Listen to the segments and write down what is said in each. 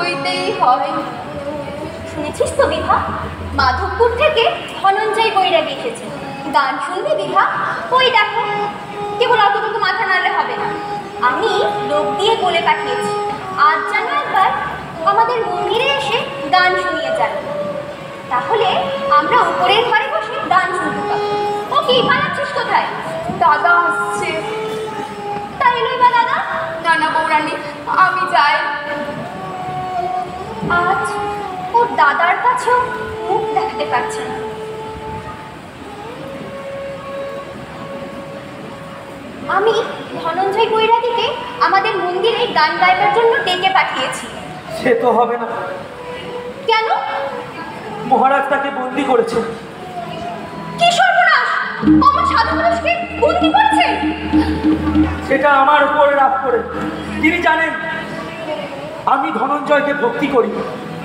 হইতেই হয়। শুনেছিস তো বিভা, মাধবপুর থেকে ধনঞ্জয় বৈরাগী এসেছে। গান শুনবি বিভা? ওই দেখো। কেবল অতটুকু মাথা নাড়লে হবে না, আমি লোক দিয়ে বলে পাঠিয়েছি আজ যেন একবার আমাদের মন্দিরে এসে গান শুনিয়ে যান। তাহলে আমরা উপরের ঘরে বসে গান শুনতে পাবো। ও কি পালাচ্ছিস কোথায়? দাদা আসছে। তাই এলোই বা দাদা? না না বৌরানী, আমি যাই। আজ ওর দাদার কাছেও মুখ দেখাতে পারছে না। আমি ধনঞ্জয় বৈরাগীকে আমাদের মন্দিরে গান গাইবার জন্য ডেকে পাঠিয়েছি। সে তো হবে না। কেন? মহারাজ তাকে বন্দি করেছেন। কি সর্বনাশ! আমার সাধু পুরুষকে বন্দি করেছে? সেটা আমার উপরে রাগ করে। তিনি জানেন আমি ধনঞ্জয়কে ভক্তি করি।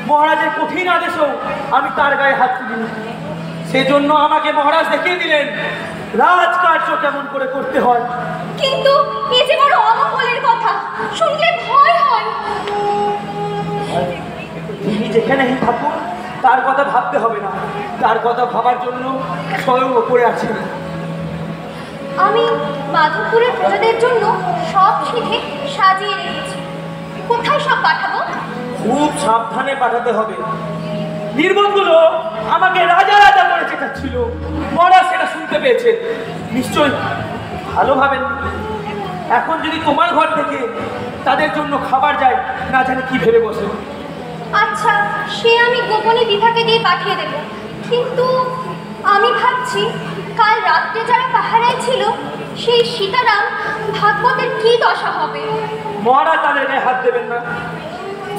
মহারাজের কঠিন আদেশেও আমি তার গায়ে হাত তুলিনি। সেজন্য আমাকে মহারাজ দেখিয়ে দিলেন রাজকার্য কেমন করে করতে হয়। কিন্তু এ যে বড় অমঙ্গলের কথা, শুনলে ভয় হয়। তিনি যেখানেই থাকুন তার কথা ভাবতে হবে না। তার কথা ভাবার জন্য স্বয়ং ওপরে আছেন। আমি মাধবপুরের প্রজাদের জন্য সব শিখে সাজিয়ে রেখেছি। কোথায় সব পাঠাবো? খুব সাবধানে পাঠাতে হবে। নির্বোধগুলো আমাকে রাজা রাজা করে চেঁচাচ্ছিল। মহারাজ সেটা শুনতে পেয়েছে, নিশ্চয়ই ভালো ভাবেন। এখন যদি তোমার ঘর থেকে তাদের জন্য খাবার যায়, না জানি কি ভেবে বসে। আচ্ছা, সে আমি গোপনে বিভাকে দিয়ে পাঠিয়ে দেব। কিন্তু আমি ভাবছি কাল রাত্রে যারা পাহারায় ছিল সেই সীতারাম ভাগবতের কি দশা হবে। মহারাজ তাদের গায়ে হাত দেবেন না,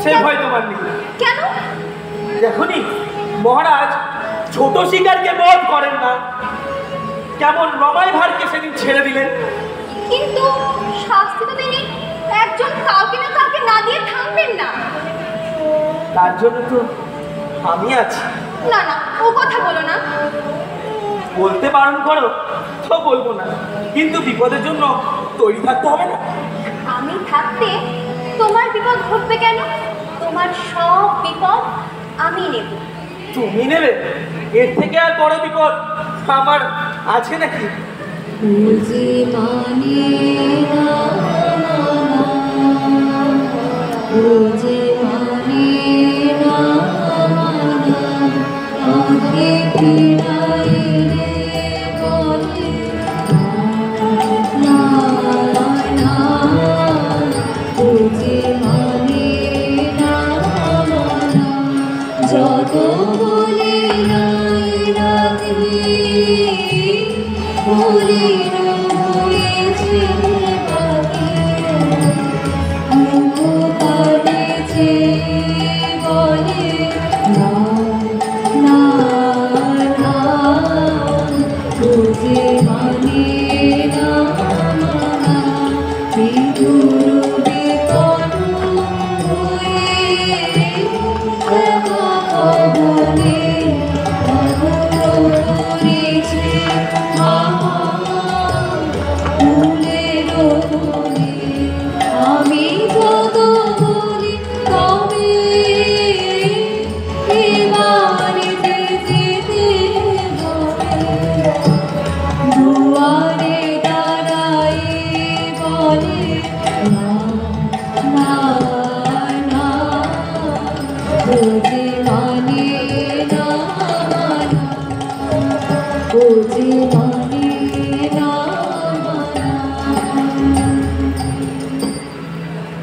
সে ভয় তোমার নেই। কেন? দেখনি মহারাজ ছোট শিকারকে বধ করেন না। কেমন রমাই ভারকে সেদিন ছেড়ে দিলেন। কিন্তু শাস্তি তো তিনি একজন কাউকে না কাউকে না দিয়ে থামবেন না। তার জন্য তো আমি আছি। না না, ও কথা বলো না। বলতে বারণ করো তো বলবো না, কিন্তু বিপদের জন্য তৈরি থাকতে হবে না। আমি থাকতে তোমার বিপদ ঘটবে কেন? তোমার সব বিপদ আমি নেব। তুমি নেবে? এর থেকে আর বড় বিপদ আমার আছে নাকি?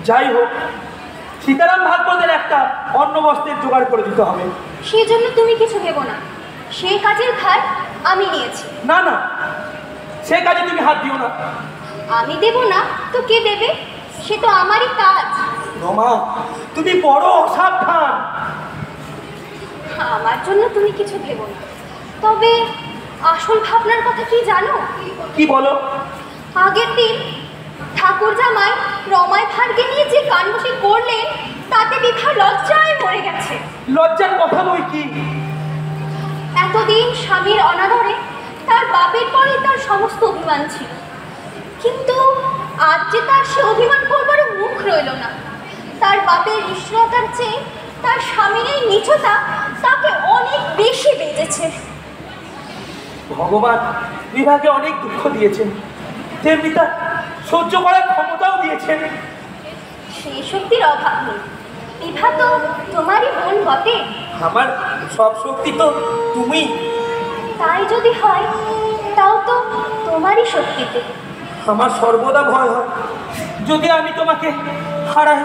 যাই হোক, সীতারাম ভাগবতের একটা অন্ন বস্ত্রের জোগাড় করে দিতে হবে। সেই জন্য তুমি কিছু ভেবো না, সেই কাজের ভার আমি নিয়েছি। না না, সে কাজে তুমি হাত দিও না। আমি দেব না তো কে দেবে? সে তো আমারই কাজ। রমা, তুমি বড় অসাবধান। আমার জন্য তুমি কিছু ভেবো না। তবে আসল ভাবনার কথা কি জানো? কি বলো? আগের দিন ঠাকুর জামাই রমাই ভারকে নিয়ে যে কাণ্ডটি করলেন তাতে বিভা লজ্জায় মরে গেছে। লজ্জার কথা বই কি? এতদিন স্বামীর অনাদরে তার বাপের পরে তার সমস্ত অভিমান ছিল, কিন্তু আজ যে তার সে অভিমান করবার মুখ রইল না। তার বাপের নিষ্ঠুরতার চেয়ে তার স্বামীর এই নিচতা তাকে অনেক বেশি বেজেছে। ভগবান বিভাকে অনেক দুঃখ দিয়েছেন, তেমনি তার সহ্য করার ক্ষমতাও দিয়েছেন। সেই শক্তির অভাব নেই। বিভা তো তোমারই বোন বটে। আমার সব শক্তি তো তুমি। তাই যদি হয় তাও তো তোমারই শক্তিতে। আমার সর্বদা ভয় হয় যদি আমি তোমাকে হারাই।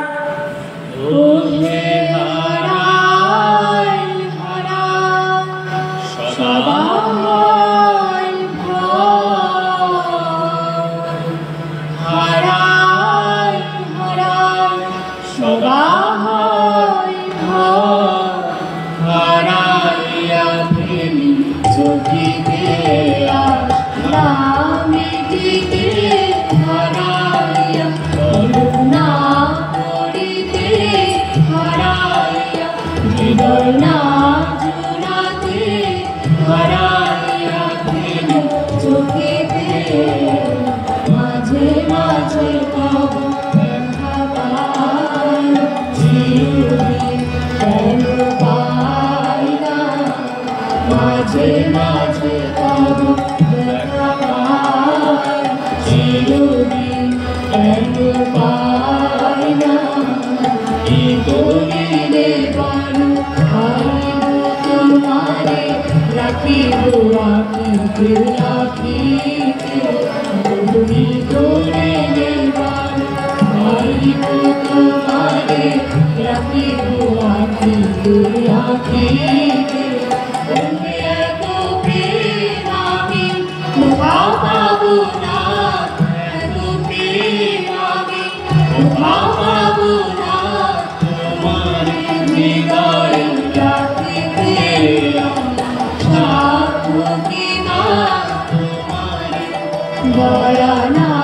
Bora na